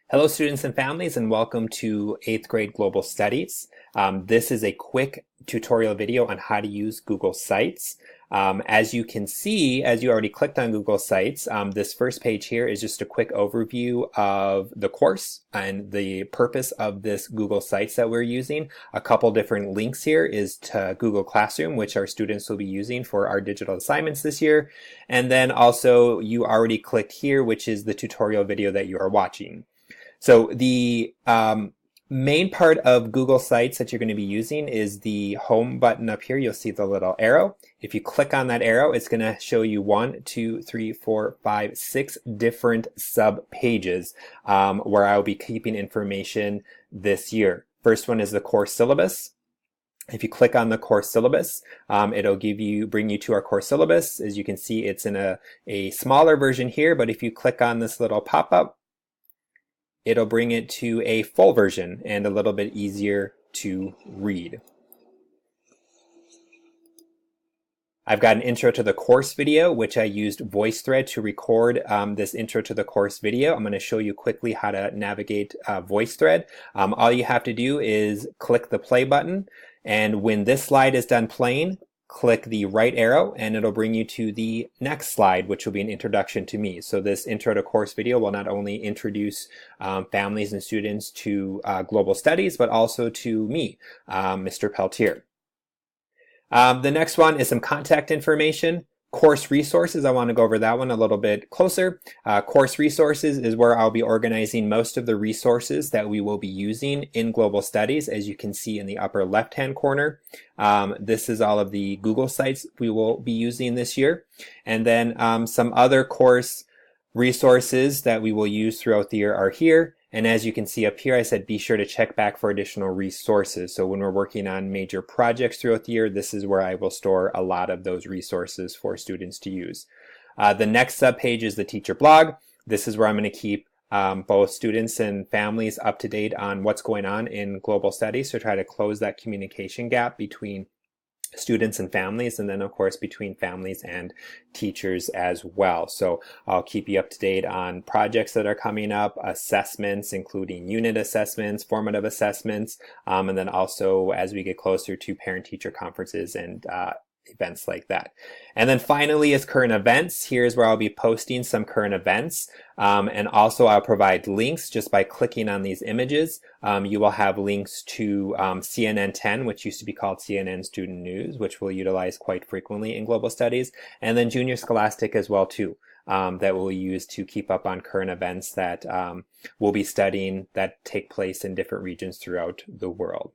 Hello, students and families, and welcome to 8th grade Global Studies. This is a quick tutorial video on how to use Google Sites. As you can see, as you already clicked on Google Sites, this first page here is just a quick overview of the course and the purpose of this Google Sites that we're using. A couple different links here is to Google Classroom, which our students will be using for our digital assignments this year. And then also you already clicked here, which is the tutorial video that you are watching. So the main part of Google Sites that you're going to be using is the home button up here. You'll see the little arrow. If you click on that arrow, it's going to show you 1, 2, 3, 4, 5, 6 different sub pages where I'll be keeping information this year. First one is the course syllabus. If you click on the course syllabus, it'll bring you to our course syllabus. As you can see, it's in a smaller version here, but if you click on this little pop-up, it'll bring it to a full version and a little bit easier to read. I've got an intro to the course video, which I used VoiceThread to record this intro to the course video. I'm going to show you quickly how to navigate VoiceThread. All you have to do is click the play button, and when this slide is done playing, click the right arrow and it'll bring you to the next slide, which will be an introduction to me. So this intro to course video will not only introduce families and students to global studies, but also to me, Mr. Peltier. The next one is some contact information. Course resources, I want to go over that one a little bit closer. Course resources is where I'll be organizing most of the resources that we will be using in global studies, as you can see in the upper left-hand corner. This is all of the Google Sites we will be using this year. And then some other course resources that we will use throughout the year are here. And as you can see up here, I said be sure to check back for additional resources. So when we're working on major projects throughout the year, this is where I will store a lot of those resources for students to use. The next subpage is the teacher blog. This is where I'm going to keep both students and families up to date on what's going on in global studies to try to close that communication gap between students and families, and then of course between families and teachers as well. So I'll keep you up to date on projects that are coming up, assessments, including unit assessments, formative assessments, and then also as we get closer to parent-teacher conferences and events like that. And then finally is current events. Here's where I'll be posting some current events. And also I'll provide links just by clicking on these images. You will have links to CNN 10, which used to be called CNN Student News, which we'll utilize quite frequently in global studies. And then Junior Scholastic as well too, that we'll use to keep up on current events that we'll be studying that take place in different regions throughout the world.